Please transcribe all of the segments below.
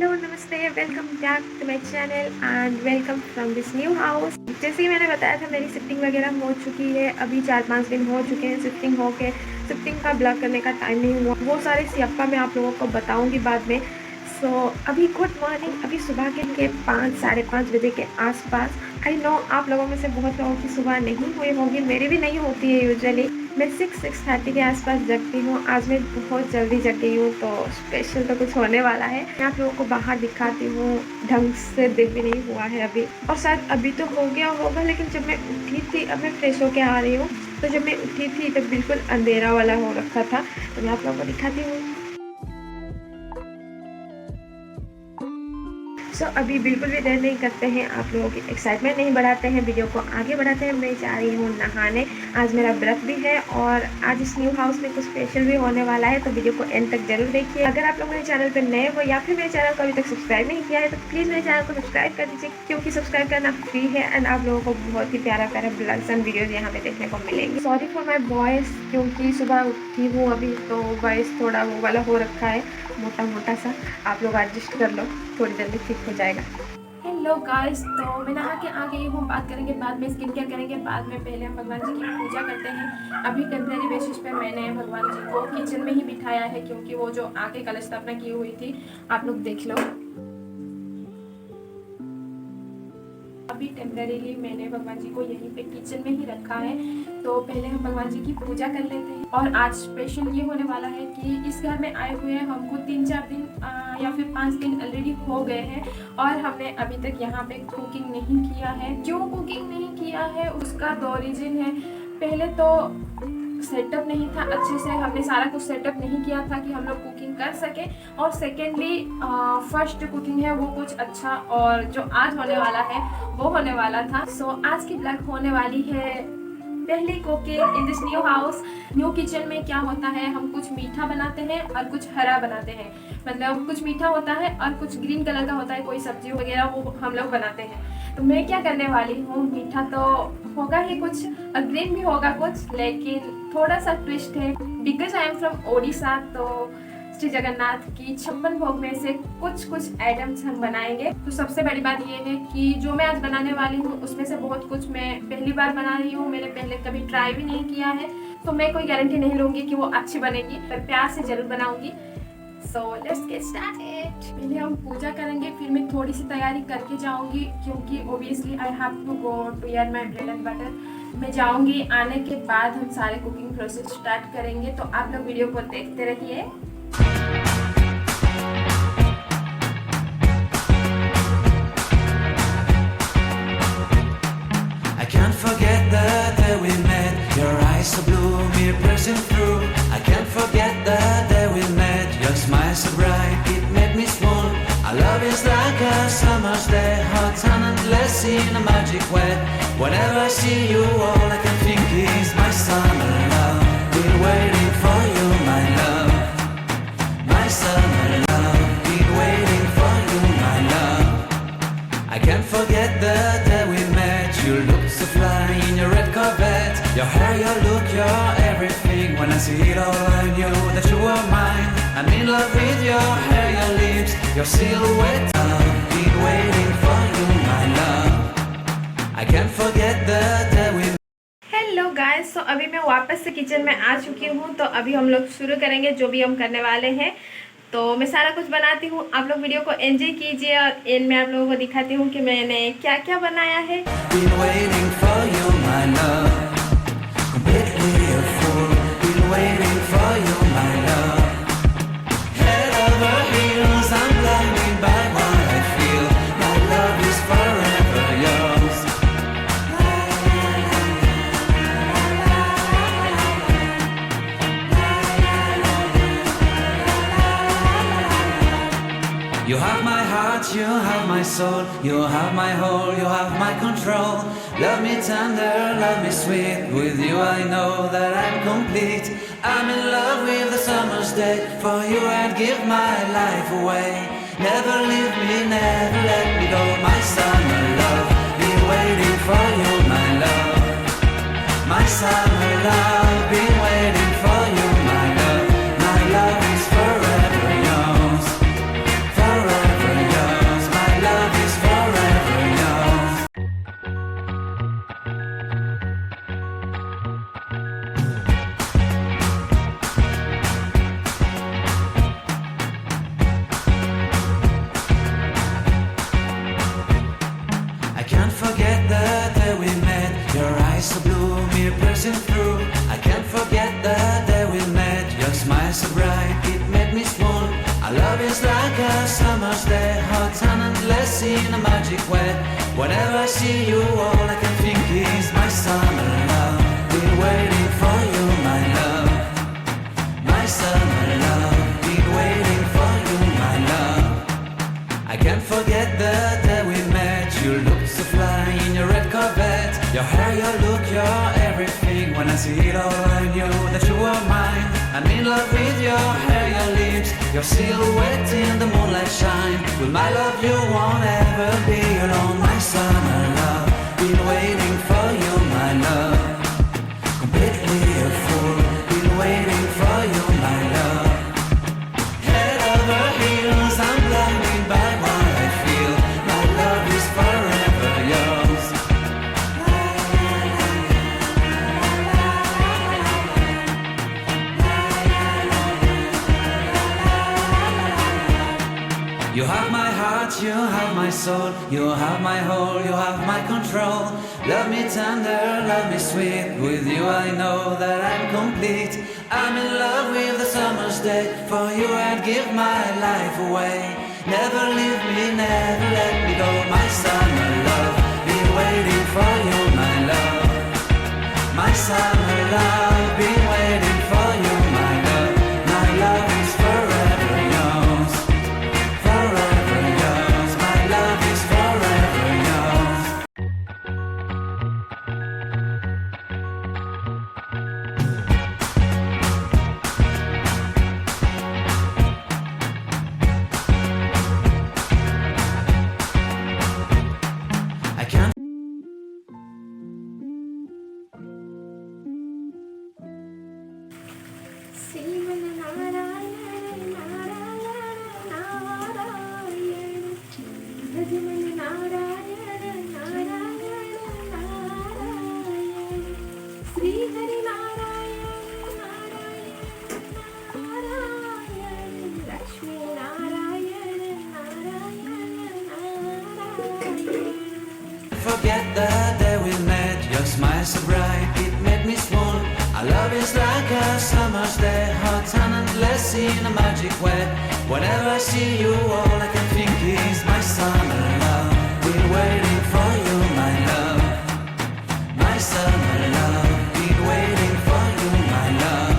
Hello नमस्ते, welcome back to my channel and welcome from this new house. जैसे ही मैंने बताया था मेरी शिफ्टिंग वगैरह हो चुकी है। अभी 4-5 दिन हो चुके हैं शिफ्टिंग होके। शिफ्टिंग का ब्लॉग करने का टाइम नहीं हुआ। वो सारे सियापा मैं आप लोगों को बताऊंगी बाद में। अभी गुड मॉर्निंग। अभी सुबह के 5-5:30 बजे के आसपास। आई नो आप लोगों में से बहुत लोगों की सुबह नहीं हुई होगी, मेरी भी नहीं होती है यूजुअली। मैं 6-6:30 के आसपास जगती हूँ। आज मैं बहुत जल्दी जग गई हूँ, तो स्पेशल तो कुछ होने वाला है। मैं आप लोगों को बाहर दिखाती हूँ। ढंग से दिन भी नहीं हुआ है अभी, और शायद अभी तो हो गया होगा, लेकिन जब मैं उठी थी, अब मैं फ्रेश होके आ रही हूँ, तो जब मैं उठी थी तो बिल्कुल अंधेरा वाला हो रखा था। तो मैं आप लोगों को दिखाती हूँ। अभी बिल्कुल भी देर नहीं करते हैं, आप लोगों की एक्साइटमेंट नहीं बढ़ाते हैं, वीडियो को आगे बढ़ाते हैं। मैं जा रही हूँ नहाने। आज मेरा व्रत भी है और आज इस न्यू हाउस में कुछ स्पेशल भी होने वाला है, तो वीडियो को एंड तक जरूर देखिए। अगर आप लोग मेरे चैनल पर नए हो या फिर मेरे चैनल को अभी तक सब्सक्राइब नहीं किया है, तो प्लीज़ मेरे चैनल को सब्सक्राइब कर दीजिए, क्योंकि सब्सक्राइब करना फ्री है एंड आप लोगों को बहुत ही प्यारा ब्लॉग्स एंड वीडियोज़ यहाँ पे देखने को मिलेंगे। सॉरी फॉर माई वॉइस, क्योंकि सुबह उठी हूँ अभी, तो वॉइस थोड़ा वो वाला हो रखा है, मोटा मोटा सा। आप लोग एडजस्ट कर लो, थोड़ी जल्दी ठीक हो जाएगा। हेलो गाइस, तो मैं नहा के आ गई हूँ। बात करेंगे बाद में, स्किन केयर करेंगे बाद में। पहले हम भगवान जी की पूजा करते हैं। अभी टेम्परेरी बेसिस पे मैंने भगवान जी को किचन में ही बिठाया है, क्योंकि वो जो आगे कलश स्थापना की हुई थी, आप लोग देख लो। अभी टेम्परेरीली मैंने भगवान जी को यहीं पे किचन में ही रखा है। तो पहले हम भगवान जी की पूजा कर लेते हैं। और आज स्पेशल ये होने वाला है कि इस घर में आए हुए हमको 3-4 दिन या फिर 5 दिन ऑलरेडी हो गए हैं, और हमने अभी तक यहाँ पे कुकिंग नहीं किया है। क्यों कुकिंग नहीं किया है उसका 2 रीजन है। पहले तो सेटअप नहीं था अच्छे से, हमने सारा कुछ सेटअप नहीं किया था कि हम लोग कुकिंग कर सके। और सेकेंडली फर्स्ट कुकिंग है वो कुछ अच्छा, और जो आज होने वाला है वो होने वाला था। आज की ब्लॉग होने वाली है पहली cooking in this new house. New kitchen में क्या होता है, हम कुछ मीठा बनाते हैं और कुछ हरा बनाते हैं। मतलब कुछ मीठा होता है और कुछ ग्रीन कलर का होता है, कोई सब्जी वगैरह वो हम लोग बनाते हैं। तो मैं क्या करने वाली हूँ, मीठा तो होगा ही कुछ और ग्रीन भी होगा कुछ, लेकिन थोड़ा सा ट्विस्ट है। Because I am from Odisha, तो श्री जगन्नाथ की 56 भोग में से कुछ आइटम्स हम बनाएंगे। तो सबसे बड़ी बात ये है कि जो मैं आज बनाने वाली हूँ उसमें से बहुत कुछ मैं पहली बार बना रही हूँ। मैंने पहले कभी ट्राई भी नहीं किया है, तो मैं कोई गारंटी नहीं लूँगी कि वो अच्छी बनेगी, पर प्यार से जरूर बनाऊंगी। So let's get started. पहले हम पूजा करेंगे, फिर मैं थोड़ी सी तैयारी करके जाऊँगी, क्योंकि obviously I have to go to earn my bread and butter. मैं जाऊँगी, आने के बाद हम सारे कुकिंग प्रोसेस स्टार्ट करेंगे। तो आप लोग वीडियो को देखते रहिए। Can't forget the day we met. Your eyes so blue, me piercing through. I can't forget the day we met. Your smile so bright, it made me swoon. Our love is like a summer's day, hot and endless in a magic way. Whenever I see you, all I can think is my summer love. Been waiting for you, my love. My summer love. Been waiting for you, my love. I can't forget the day we met. You look so fly in your red Corvette. Your hair, your look, your everything. When I see it all, I knew that you were mine. I'm in love with your hair, your lips, your silhouette. I've been waiting for you, my love. I can't forget the day we met. Hello guys, तो अभी मैं वापस से kitchen में आ चुकी हूँ। तो अभी हम लोग शुरू करेंगे जो भी हम करने वाले हैं। तो मैं सारा कुछ बनाती हूँ, आप लोग वीडियो को एंजॉय कीजिए, और एंड में आप लोगों को दिखाती हूँ कि मैंने क्या क्या बनाया है। Been waiting for you, my love. Completely a fool. Been waiting for you, my love. Head over heels, I'm blinded by what I feel. My love is forever yours. You have my heart, you have my soul, you have my whole, you have my control. Love me tender, love me sweet, with you I know that I'm complete. I'm in love with the summer's day, for you I'd give my life away. Never leave me, never let me go, my summer love. Been waiting for you, my love. My summer love, been waiting for you, my love. My love is forever yours, forever piercing through. I can't forget the day we met. Your smile so bright, it made me swoon. Our love is like a summer's day, hot and endless in a magic way. Whenever I see you, all I can think is my summer love. Been waiting for you, my love. My summer love. Been waiting for you, my love. I can't forget the day we met. You looked so fly in your red Corvette. Your hair, your look, your everything. When I see it all, I knew that you were mine. I'm in love with your hair, your lips, your silhouette in the moonlight shine. With my love, you won't ever be alone. My summer love, been waiting for you, my love. Completely a fool, been waiting for you, my love. Head over heels, I'm blinded by what I feel. My love is forever yours. You have my heart, you have my soul, you have my whole, you have my control. Love me tender, love me sweet. With you I know that I'm complete. I'm in love with the summer's day. For you I'd give my life away. Never leave me, never let me go. My summer love, been waiting for you, my love. My summer love, been waiting for you, my love. My love is forever yours. Forever yours, my love is forever yours. I can't forget the day we met. Your smile so bright, it made me swoon. Our love is like a summer's day, hot and endless in a magic way. Whenever I see you, all I can think is my summer love. Been waiting for you, my love. My summer love. Been waiting for you, my love.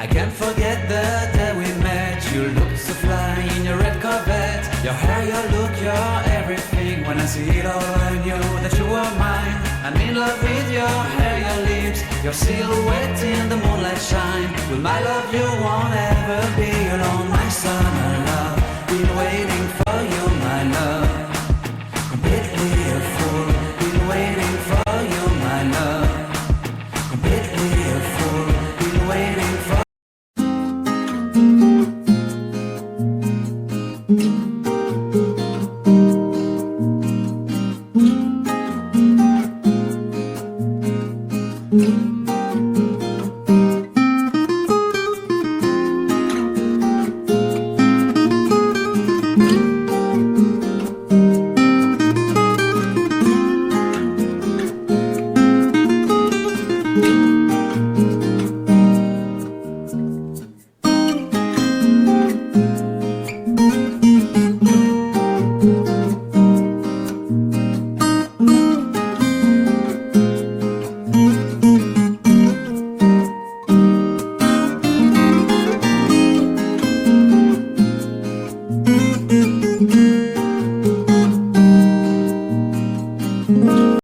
I can't forget the day we met. You looked so fly in your red Corvette. Your hair, your look, your everything. When I see it all, I knew that you were mine. I'm in love with your hair, your lips, your silhouette in the moonlight shine. With my love, you won't ever be alone. My summer love.